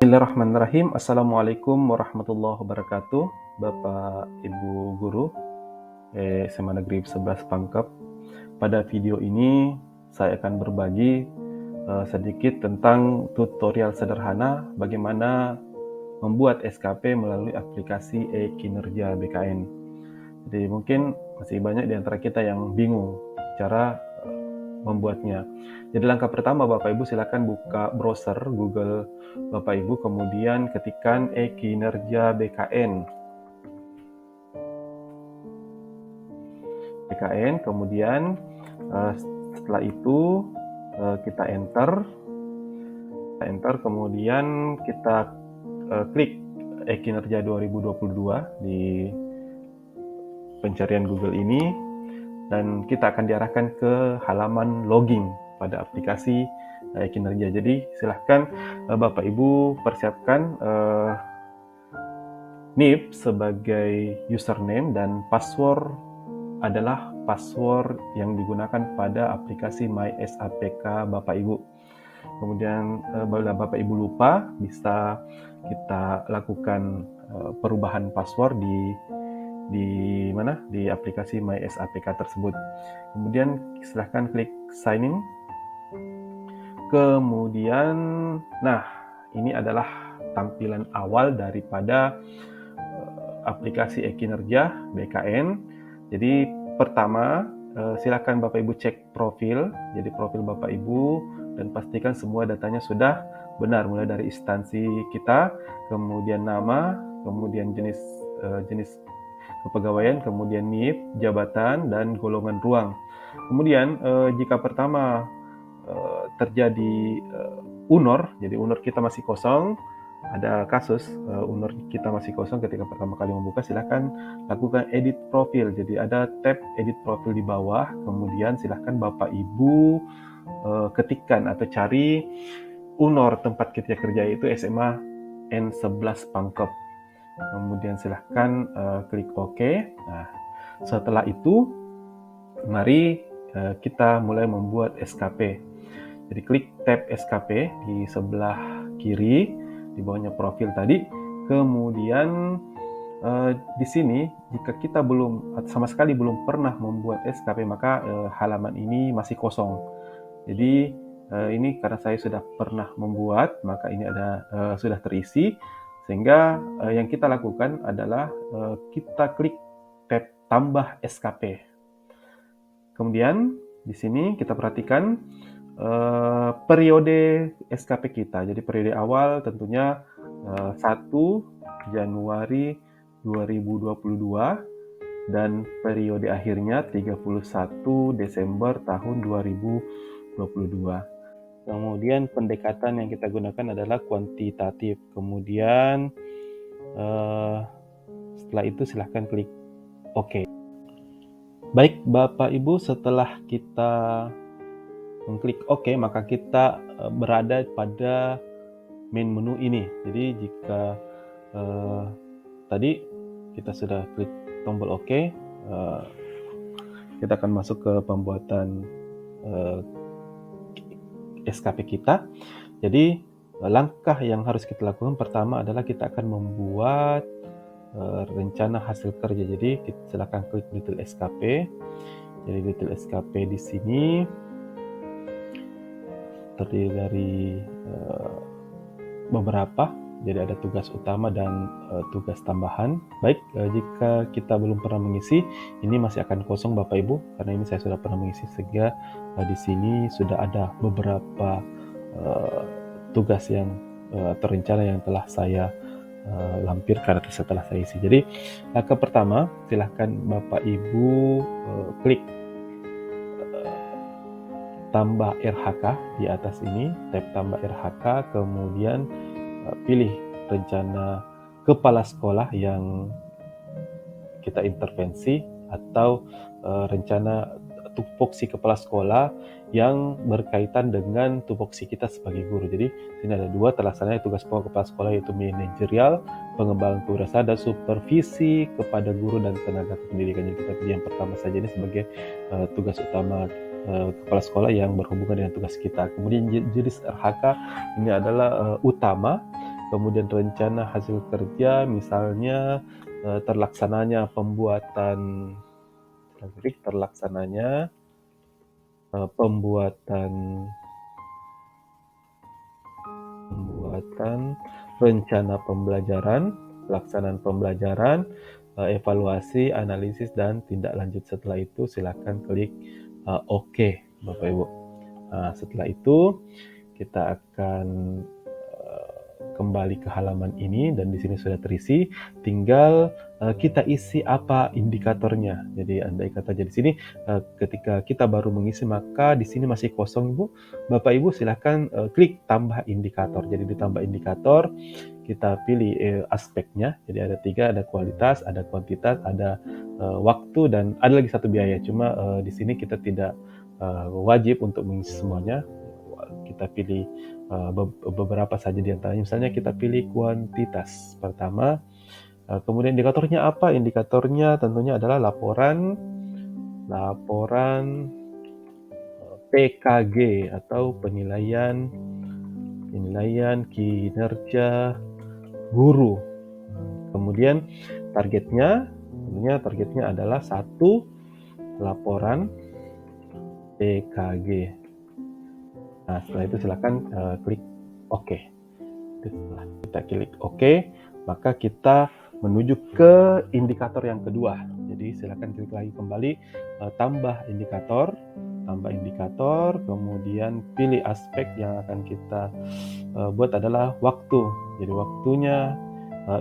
Bismillahirrahmanirrahim. Assalamualaikum warahmatullahi wabarakatuh. Bapak Ibu Guru SMA Negeri 11 Pangkep. Pada video ini saya akan berbagi sedikit tentang tutorial sederhana bagaimana membuat SKP melalui aplikasi e-kinerja BKN. Jadi mungkin masih banyak di antara kita yang bingung cara membuatnya. Jadi langkah pertama Bapak Ibu silakan buka browser Google Bapak Ibu, kemudian ketikkan e-kinerja BKN. Kemudian setelah itu kita enter, kemudian kita klik e-kinerja 2022 di pencarian Google ini, dan kita akan diarahkan ke halaman login pada aplikasi kinerja. Jadi silahkan Bapak Ibu persiapkan NIP sebagai username dan password adalah password yang digunakan pada aplikasi MySAPK Bapak Ibu. Kemudian bila Bapak Ibu lupa, bisa kita lakukan perubahan password di aplikasi MySAPK tersebut. Kemudian silahkan klik sign in. Kemudian, ini adalah tampilan awal daripada aplikasi e-kinerja BKN. Jadi pertama, silakan Bapak Ibu cek profil. Jadi profil Bapak Ibu dan pastikan semua datanya sudah benar, mulai dari instansi kita, kemudian nama, kemudian jenis kepegawaian, kemudian NIP, jabatan, dan golongan ruang. Kemudian jika pertama terjadi UNOR, jadi UNOR kita masih kosong, ada kasus UNOR kita masih kosong ketika pertama kali membuka, silahkan lakukan edit profil. Jadi ada tab edit profil di bawah, kemudian silahkan Bapak Ibu ketikkan atau cari UNOR tempat kita kerja, itu SMA N11 Pangkep. Kemudian silahkan klik OK. Nah, setelah itu mari kita mulai membuat SKP. Jadi klik tab SKP di sebelah kiri di bawahnya profil tadi. Kemudian di sini jika kita sama sekali belum pernah membuat SKP, maka halaman ini masih kosong. Jadi ini karena saya sudah pernah membuat, maka ini sudah terisi. Sehingga yang kita lakukan adalah kita klik tab tambah SKP. Kemudian di sini kita perhatikan periode SKP kita. Jadi periode awal tentunya 1 Januari 2022 dan periode akhirnya 31 Desember tahun 2022. Kemudian pendekatan yang kita gunakan adalah kuantitatif. Kemudian setelah itu silahkan klik OK. Baik Bapak Ibu, setelah kita mengklik OK, maka kita berada pada main menu ini. Jadi jika tadi kita sudah klik tombol OK, kita akan masuk ke pembuatan SKP kita. Jadi langkah yang harus kita lakukan pertama adalah kita akan membuat rencana hasil kerja. Jadi silakan klik detail SKP. Jadi detail SKP di sini terdiri dari beberapa. Jadi ada tugas utama dan tugas tambahan. Baik, jika kita belum pernah mengisi, ini masih akan kosong Bapak Ibu, karena ini saya sudah pernah mengisi, sehingga di sini sudah ada beberapa tugas yang terencana yang telah saya lampirkan setelah saya isi. Jadi langkah pertama, silahkan Bapak Ibu klik tambah RHK di atas ini, tab tambah RHK, kemudian pilih rencana kepala sekolah yang kita intervensi atau rencana tupoksi kepala sekolah yang berkaitan dengan tupoksi kita sebagai guru. Jadi sini ada 2 terlaksananya tugas pokok kepala sekolah, yaitu manajerial, pengembangan kewirausahaan, dan supervisi kepada guru dan tenaga pendidikan. Jadi kita pilih yang pertama saja ini sebagai tugas utama kepala sekolah yang berhubungan dengan tugas kita. Kemudian jenis RHK ini adalah utama, kemudian rencana hasil kerja, misalnya terlaksananya pembuatan rencana pembelajaran, pelaksanaan pembelajaran, evaluasi, analisis, dan tindak lanjut. Setelah itu silakan klik OK, Bapak Ibu. Nah, setelah itu kita akan kembali ke halaman ini dan di sini sudah terisi, tinggal kita isi apa indikatornya. Jadi andai kata di sini ketika kita baru mengisi maka di sini masih kosong, Ibu. Bapak Ibu silahkan klik tambah indikator. Jadi ditambah indikator, kita pilih aspeknya. Jadi ada 3, ada kualitas, ada kuantitas, ada waktu, dan ada lagi satu biaya. Cuma di sini kita tidak wajib untuk mengisi semuanya. Kita pilih beberapa saja di antaranya. Misalnya kita pilih kuantitas pertama. Kemudian indikatornya apa? Indikatornya tentunya adalah laporan PKG atau penilaian kinerja guru. Kemudian targetnya adalah 1 laporan PKG. Nah, setelah itu silakan klik OK. Setelah kita klik OK, maka kita menuju ke indikator yang kedua. Jadi silakan klik lagi kembali tambah indikator, kemudian pilih aspek yang akan kita buat adalah waktu. Jadi waktunya,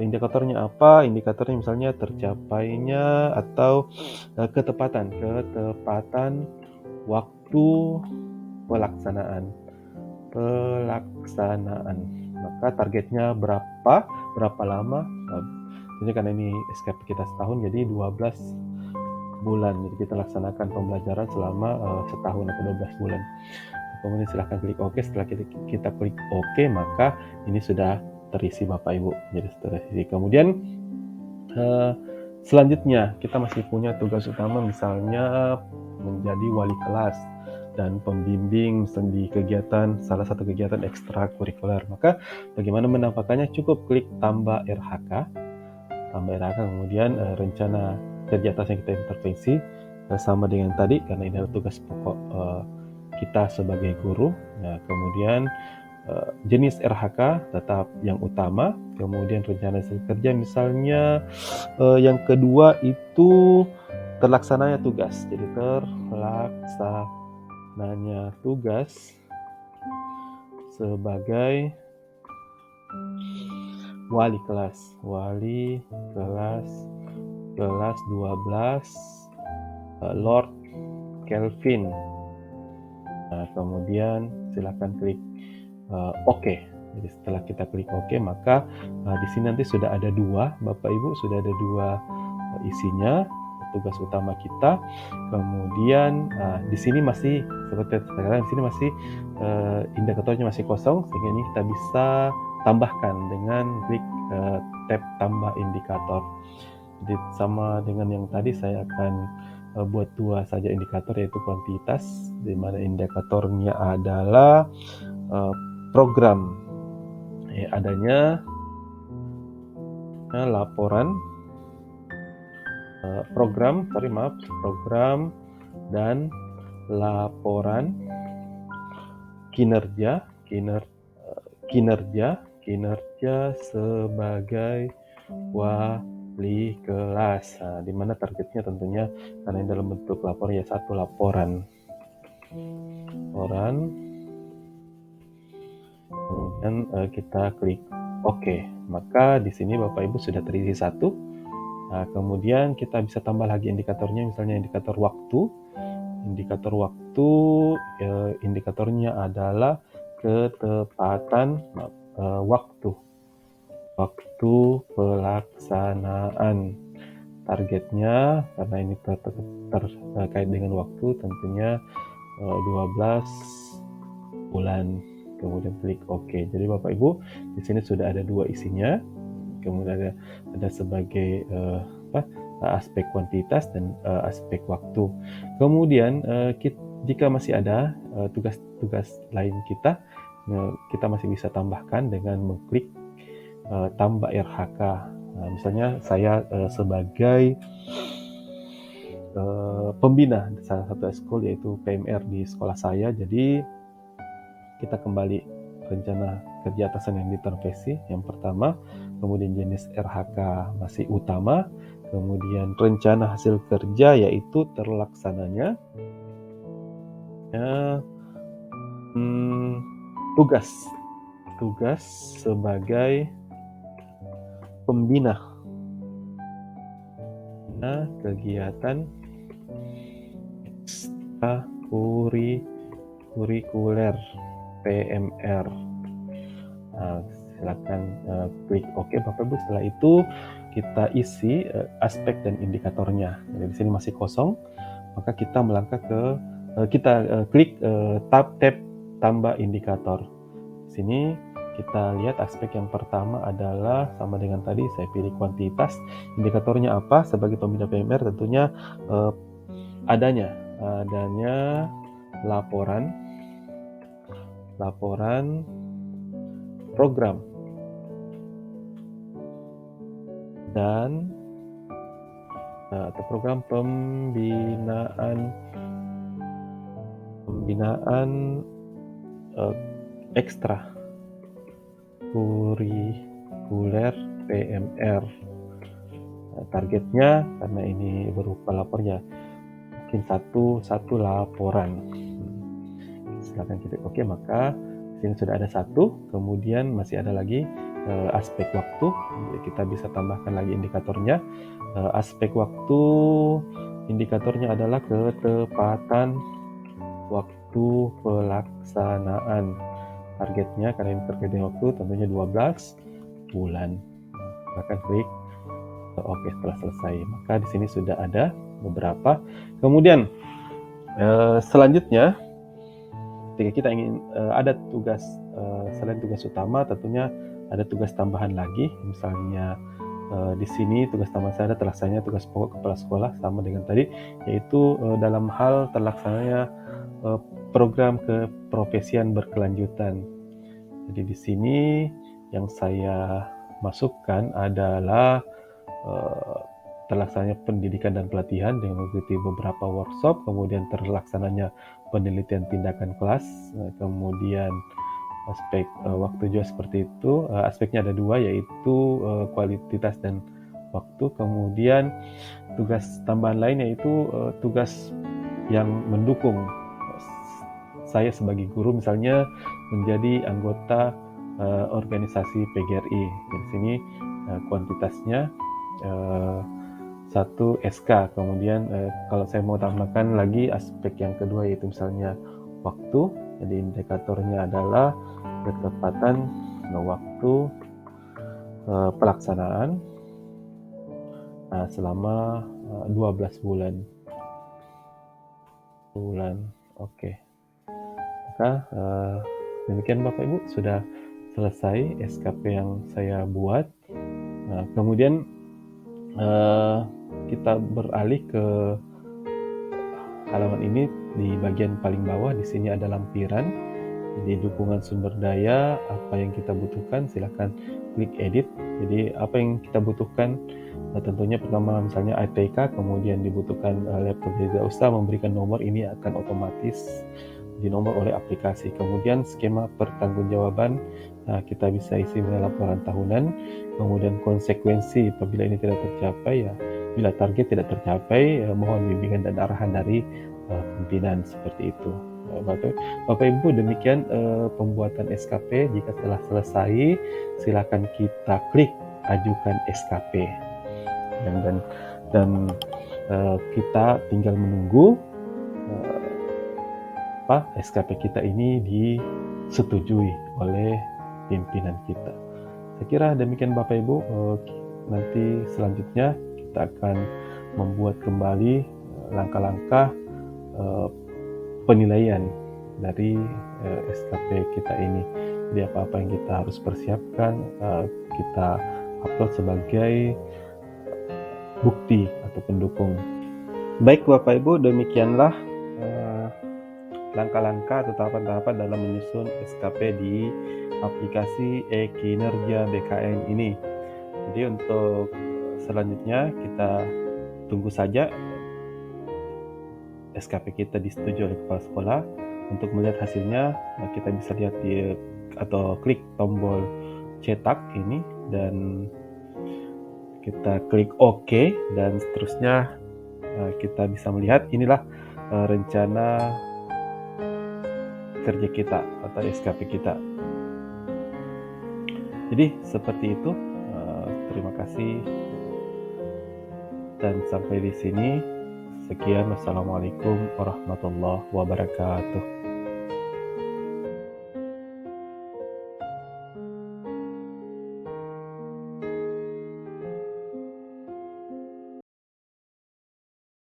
indikatornya apa? Indikatornya misalnya tercapainya atau ketepatan waktu pelaksanaan. Maka targetnya berapa lama? Ini karena ini SKP kita setahun, jadi 12 bulan. Jadi kita laksanakan pembelajaran selama setahun atau 12 bulan. Kemudian silahkan klik OK. Setelah kita klik OK, maka ini sudah terisi, Bapak Ibu. Jadi terisi. Kemudian selanjutnya kita masih punya tugas utama, misalnya menjadi wali kelas dan pembimbing di salah satu kegiatan ekstrakurikuler. Maka bagaimana menampakkannya? Cukup klik tambah RHK, kemudian rencana kerja atas yang kita intervensi sama dengan tadi karena ini adalah tugas pokok kita sebagai guru. Nah, kemudian jenis RHK tetap yang utama, kemudian rencana hasil kerja misalnya yang kedua itu terlaksananya tugas. Jadi terlaksananya tugas sebagai wali kelas kelas 12 Lord Kelvin. Nah, kemudian silakan klik OK. Jadi setelah kita klik OK, maka di sini nanti sudah ada 2, Bapak Ibu, sudah ada 2 isinya, tugas utama kita. Kemudian di sini masih seperti sekarang, di sini masih indikatornya masih kosong, sehingga ini kita bisa tambahkan dengan klik tab tambah indikator. Jadi sama dengan yang tadi, saya akan buat 2 saja indikator, yaitu kuantitas, di mana indikatornya adalah program adanya laporan program dan laporan kinerja sebagai wali kelas. Nah, di mana targetnya tentunya karena dalam bentuk laporan ya 1 laporan. Kemudian kita klik OK. Maka di sini Bapak Ibu sudah terisi 1. Nah, kemudian kita bisa tambah lagi indikatornya, misalnya indikator waktu. Indikatornya adalah ketepatan waktu pelaksanaan. Targetnya karena ini terkait dengan waktu, tentunya 12 bulan. Kemudian klik OK. Jadi Bapak Ibu, di sini sudah ada 2 isinya. Kemudian ada sebagai aspek kuantitas dan aspek waktu. Kemudian jika masih ada tugas-tugas lain kita masih bisa tambahkan dengan mengklik tambah RHK. Nah, misalnya saya sebagai pembina salah satu ekskul yaitu PMR di sekolah saya, jadi kita kembali rencana kerja atasan yang ditervesi yang pertama, kemudian jenis RHK masih utama, kemudian rencana hasil kerja yaitu terlaksananya tugas sebagai pembina kegiatan kurikuler PMR. Nah, silakan klik OK Bapak Ibu. Setelah itu kita isi aspek dan indikatornya. Jadi di sini masih kosong, maka kita melangkah ke klik tab tambah indikator. Di sini kita lihat aspek yang pertama adalah sama dengan tadi, saya pilih kuantitas. Indikatornya apa? Sebagai pembina PMR tentunya adanya laporan program dan atau program pembinaan ekstra kurikuler PMR. Targetnya karena ini berupa lapornya mungkin satu laporan. Silakan klik OK, maka sini sudah ada satu, kemudian masih ada lagi aspek waktu. Jadi kita bisa tambahkan lagi indikatornya. Aspek waktu indikatornya adalah ketepatan waktu pelaksanaan. Targetnya karena ini terkait dengan waktu tentunya 12 bulan. Maka klik OK setelah selesai. Maka di sini sudah ada beberapa. Kemudian selanjutnya ketika kita ingin ada tugas selain tugas utama, tentunya ada tugas tambahan lagi. Misalnya di sini tugas tambahan saya ada terlaksananya tugas pokok kepala sekolah sama dengan tadi, yaitu dalam hal terlaksananya program keprofesian berkelanjutan. Jadi di sini yang saya masukkan adalah terlaksananya pendidikan dan pelatihan dengan mengikuti beberapa workshop, kemudian terlaksananya penelitian tindakan kelas, kemudian aspek waktu juga seperti itu. Aspeknya ada dua, yaitu kualitas dan waktu. Kemudian tugas tambahan lain yaitu tugas yang mendukung saya sebagai guru, misalnya menjadi anggota organisasi PGRI. Di sini kuantitasnya 1 SK. Kemudian kalau saya mau tambahkan lagi aspek yang kedua yaitu misalnya waktu. Jadi indikatornya adalah ketepatan waktu pelaksanaan selama 12 bulan. Oke. Maka demikian Bapak Ibu, sudah selesai SKP yang saya buat. Kemudian kita beralih ke halaman ini. Di bagian paling bawah di sini ada lampiran. Jadi dukungan sumber daya, apa yang kita butuhkan, silakan klik edit. Jadi apa yang kita butuhkan, tentunya pertama misalnya ATK, kemudian dibutuhkan laptop. Jadi tidak usah memberikan nomor, ini akan otomatis dinomor oleh aplikasi. Kemudian skema pertanggungjawaban, kita bisa isi dengan laporan tahunan. Kemudian konsekuensi apabila ini tidak tercapai, ya bila target tidak tercapai, mohon bimbingan dan arahan dari pimpinan, seperti itu. Bapak Ibu, demikian pembuatan SKP. Jika telah selesai, silakan kita klik ajukan SKP dan kita tinggal menunggu SKP kita ini disetujui oleh pimpinan kita. Saya kira demikian Bapak Ibu. Nanti selanjutnya kita akan membuat kembali langkah-langkah penilaian dari SKP kita ini. Jadi apa-apa yang kita harus persiapkan, kita upload sebagai bukti atau pendukung. Baik Bapak Ibu, demikianlah langkah-langkah atau tahapan-tahapan dalam menyusun SKP di aplikasi e-Kinerja BKN ini. Jadi untuk selanjutnya kita tunggu saja SKP kita disetujui oleh kepala sekolah. Untuk melihat hasilnya, kita bisa lihat atau klik tombol cetak ini dan kita klik OK, dan seterusnya kita bisa melihat inilah rencana kerja kita atau SKP kita. Jadi seperti itu. Terima kasih dan sampai di sini. Sekian, wassalamualaikum warahmatullahi wabarakatuh.